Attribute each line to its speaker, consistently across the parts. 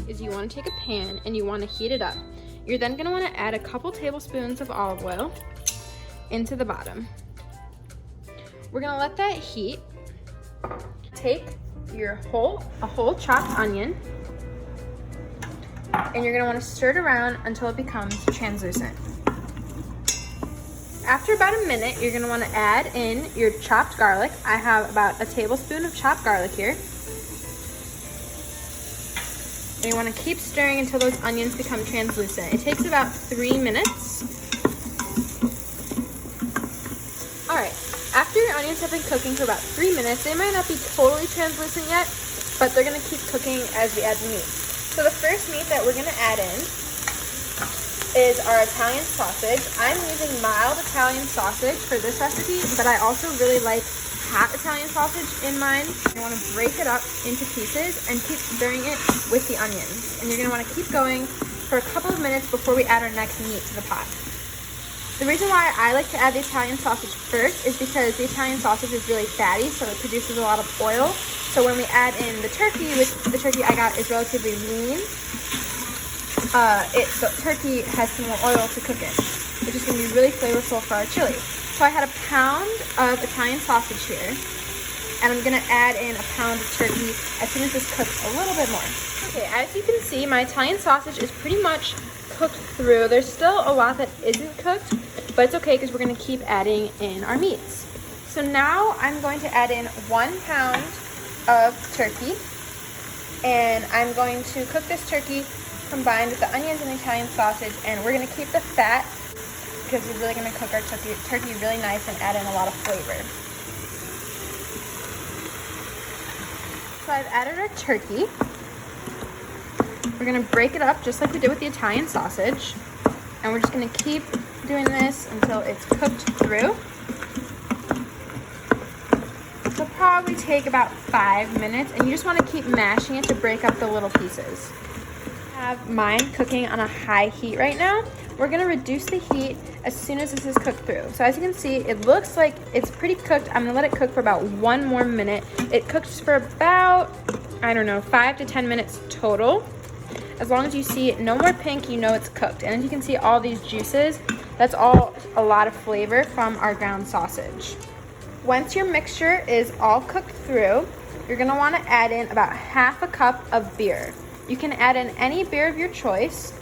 Speaker 1: Is you want to take a pan and you want to heat it up. You're then going to want to add a couple tablespoons of olive oil into the bottom. We're going to let that heat. Take a whole chopped onion, and you're going to want to stir it around until it becomes translucent. After about a minute, you're going to want to add in your chopped garlic. I have about a tablespoon of chopped garlic here. And you want to keep stirring until those onions become translucent. It takes about 3 minutes. All right, after your onions have been cooking for about 3 minutes, they might not be totally translucent yet, but they're gonna keep cooking as we add the meat. So the first meat that we're gonna add in is our Italian sausage. I'm using mild Italian sausage for this recipe, but I also really like hot Italian sausage in mine. You want to break it up into pieces and keep stirring it with the onions. And you're going to want to keep going for a couple of minutes before we add our next meat to the pot. The reason why I like to add the Italian sausage first is because the Italian sausage is really fatty, so it produces a lot of oil. So when we add in the turkey, which the turkey I got is relatively lean, so turkey has some more oil to cook in, which is going to be really flavorful for our chili. So I had a pound of Italian sausage here, and I'm gonna add in a pound of turkey as soon as this cooks a little bit more. Okay, as you can see, my Italian sausage is pretty much cooked through. There's still a lot that isn't cooked, but it's okay because we're gonna keep adding in our meats. So now I'm going to add in 1 pound of turkey, and I'm going to cook this turkey combined with the onions and the Italian sausage, and we're gonna keep the fat because we're really going to cook our turkey really nice and add in a lot of flavor. So I've added our turkey. We're going to break it up just like we did with the Italian sausage. And we're just going to keep doing this until it's cooked through. It'll probably take about 5 minutes, and you just want to keep mashing it to break up the little pieces. I have mine cooking on a high heat right now. We're gonna reduce the heat as soon as this is cooked through. So as you can see, it looks like it's pretty cooked. I'm gonna let it cook for about 1 more minute. It cooks for about, I don't know, 5 to 10 minutes total. As long as you see no more pink, you know it's cooked. And as you can see all these juices, that's all a lot of flavor from our ground sausage. Once your mixture is all cooked through, you're gonna wanna add in about 1/2 cup of beer. You can add in any beer of your choice.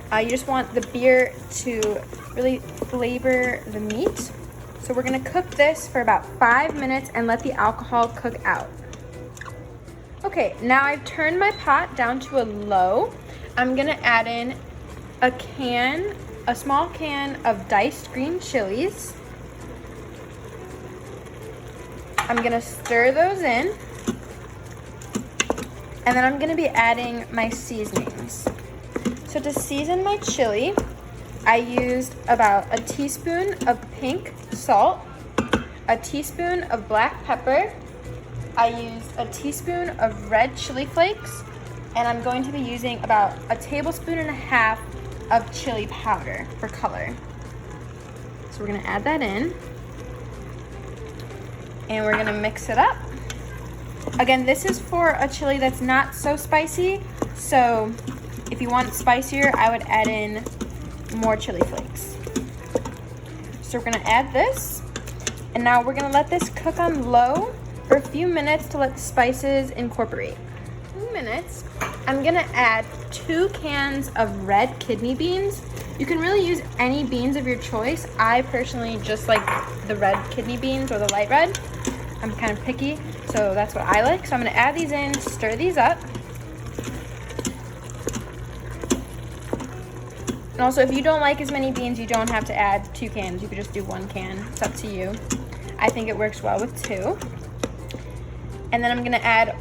Speaker 1: You just want the beer to really flavor the meat. So we're gonna cook this for about 5 minutes and let the alcohol cook out. Okay, now I've turned my pot down to a low. I'm gonna add in a small can of diced green chilies. I'm gonna stir those in. And then I'm gonna be adding my seasonings. So to season my chili, I used about a teaspoon of pink salt, a teaspoon of black pepper, I used a teaspoon of red chili flakes, and I'm going to be using about 1.5 tablespoons of chili powder for color. So we're gonna add that in, and we're gonna mix it up. Again, this is for a chili that's not so spicy, so if you want it spicier, I would add in more chili flakes. So we're gonna add this, and now we're gonna let this cook on low for a few minutes to let the spices incorporate. 2 minutes, I'm gonna add 2 cans of red kidney beans. You can really use any beans of your choice. I personally just like the red kidney beans or the light red. I'm kind of picky, so that's what I like. So I'm gonna add these in, stir these up. And also, if you don't like as many beans, you don't have to add 2 cans. You could just do 1 can. It's up to you. I think it works well with 2. And then I'm gonna add,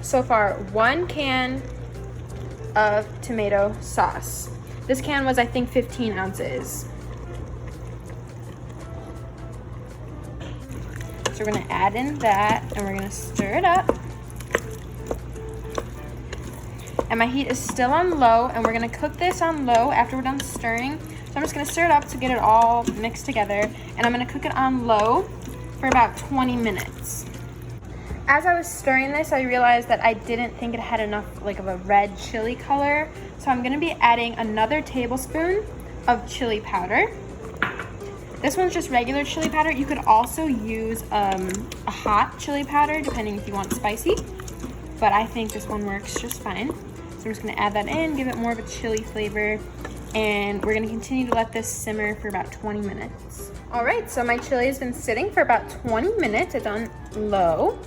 Speaker 1: so far, 1 can of tomato sauce. This can was, I think, 15 ounces. So we're gonna add in that, and we're gonna stir it up. and my heat is still on low, and we're gonna cook this on low after we're done stirring. So I'm just gonna stir it up to get it all mixed together, and I'm gonna cook it on low for about 20 minutes. As I was stirring this, I realized that I didn't think it had enough like of a red chili color. So I'm gonna be adding another tablespoon of chili powder. This one's just regular chili powder. You could also use a hot chili powder, depending if you want spicy. But I think this one works just fine. So I'm just gonna add that in, give it more of a chili flavor. And we're gonna continue to let this simmer for about 20 minutes. All right, so my chili has been sitting for about 20 minutes. It's on low,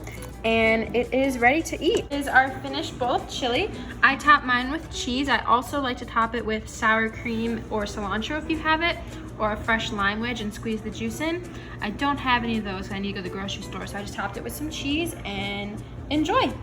Speaker 1: and it is ready to eat. This is our finished bowl of chili. I top mine with cheese. I also like to top it with sour cream or cilantro if you have it, or a fresh lime wedge and squeeze the juice in. I don't have any of those, so I need to go to the grocery store. So I just topped it with some cheese and enjoy.